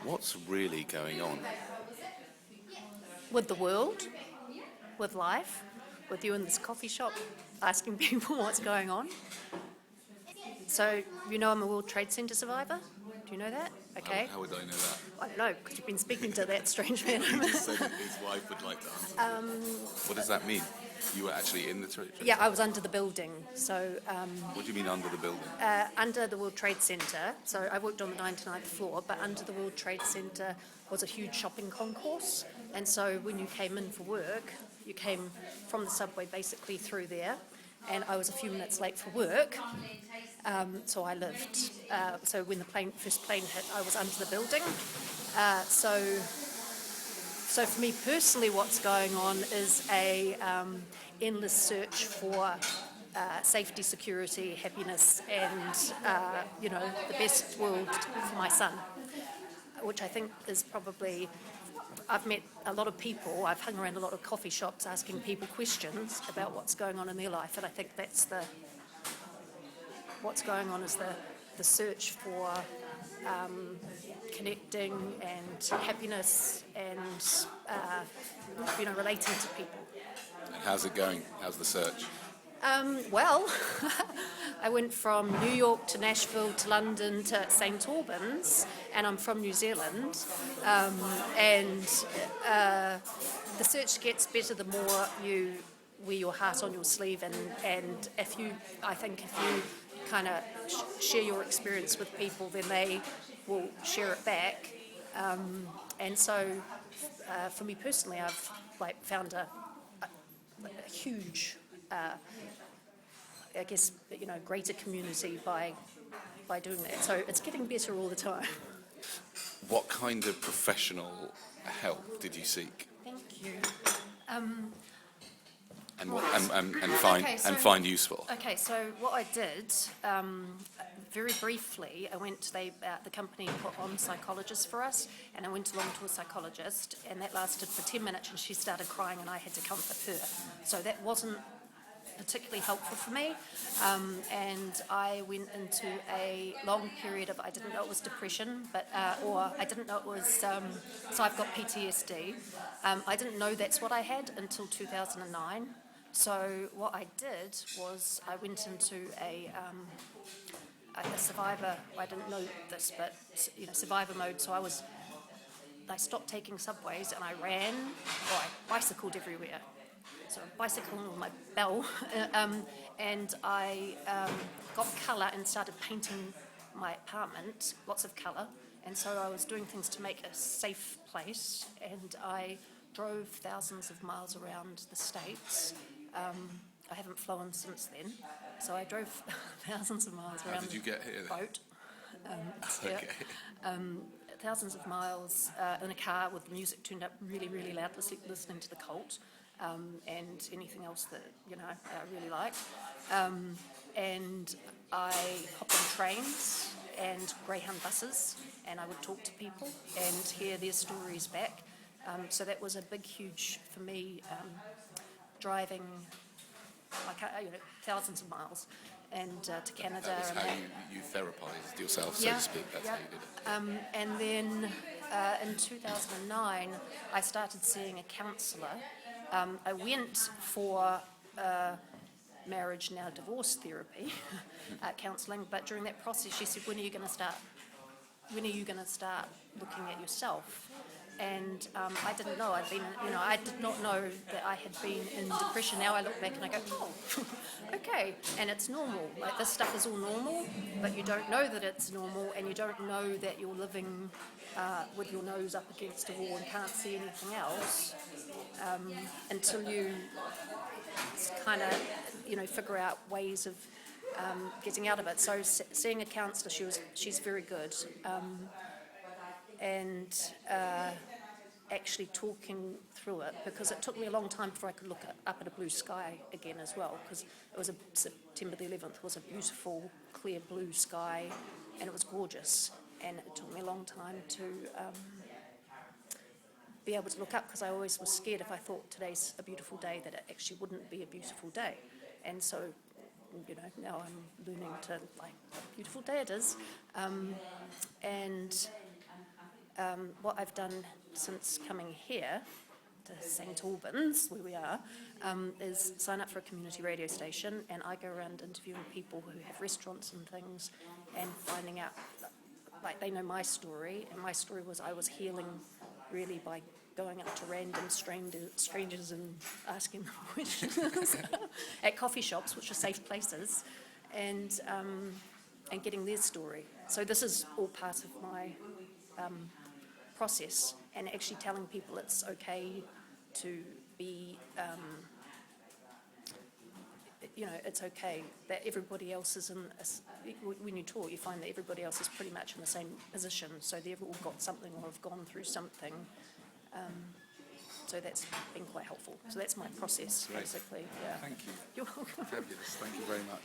What's really going on? With the world, with life, with you in this coffee shop asking people what's going on. So, I'm a World Trade Center survivor. Do you know that? Okay. How would I know that? I don't know, because you've been speaking to that strange man. He just said that his wife would like to answer. What does that mean? You were actually in the trade? Yeah, I was under the building. So, What do you mean under the building? under the World Trade Center. So I worked on the 99th floor, but under the World Trade Center was a huge shopping concourse. And so when you came in for work, you came from the subway basically through there. And I was a few minutes late for work, so I lived. So when the first plane hit, I was under the building. So for me personally, what's going on is a endless search for safety, security, happiness, and the best world for my son, which I think is probably. I've met a lot of people. I've hung around a lot of coffee shops asking people questions about what's going on in their life, and I think that's what's going on is the search for connecting and happiness and relating to people. And how's it going? How's the search? Well, I went from New York to Nashville to London to St Albans, and I'm from New Zealand. The search gets better the more you wear your heart on your sleeve, and if you kind of share your experience with people, then they will share it back. And so, for me personally, I've found a huge. Greater community by doing that. So it's getting better all the time. What kind of professional help did you seek? Thank you. Find useful? Okay, so what I did, very briefly, the company put on psychologists for us, and I went along to a psychologist, and that lasted for 10 minutes, and she started crying, and I had to comfort her. So that wasn't particularly helpful for me, and I went into a long period of, I didn't know it was depression, or I didn't know it was, so I've got PTSD. I didn't know that's what I had until 2009. So what I did was I went into a survivor, I didn't know this, but survivor mode, so I stopped taking subways and I ran, or I bicycled everywhere. So I'm bicycling with my bell, and I got colour and started painting my apartment, lots of colour, and so I was doing things to make a safe place, and I drove thousands of miles around the States. I haven't flown since then, so I drove thousands of miles around. How did you get here? Boat. Okay. Thousands of miles in a car with the music turned up really, really loud, listening to the Cult. And anything else that I really like, and I hopped on trains and Greyhound buses, and I would talk to people and hear their stories back. So that was a big, huge for me, driving thousands of miles and to Canada. That was how you therapized yourself, so to speak. That's how you did it. And then in 2009, I started seeing a counsellor. I went for marriage, now divorce therapy, counselling, but during that process she said, when are you going to start looking at yourself? And I didn't know, I did not know that I had been in depression. Now I look back and I go, oh, okay, and it's normal. This stuff is all normal, but you don't know that it's normal, and you don't know that you're living with your nose up against a wall and can't see anything else until you kind of, figure out ways of getting out of it. So seeing a counsellor, she's very good, and actually talking through it, because it took me a long time before I could look up at a blue sky again as well, because it was September the 11th was a beautiful, clear blue sky, and it was gorgeous, and it took me a long time to be able to look up, because I always was scared if I thought today's a beautiful day that it actually wouldn't be a beautiful day. And so, now I'm learning to like what a beautiful day it is. what I've done since coming here to St Albans, where we are, is sign up for a community radio station, and I go around interviewing people who have restaurants and things, and finding out, like, they know my story, and my story was I was healing really by going up to random strangers and asking them questions at coffee shops, which are safe places, and getting their story. So this is all part of my process, and actually telling people it's okay to be, it's okay that everybody else is in, when you talk, you find that everybody else is pretty much in the same position, so they've all got something or have gone through something. So that's been quite helpful. So that's my process, Great. basically, yeah. Thank you. You're welcome. Fabulous. Thank you very much.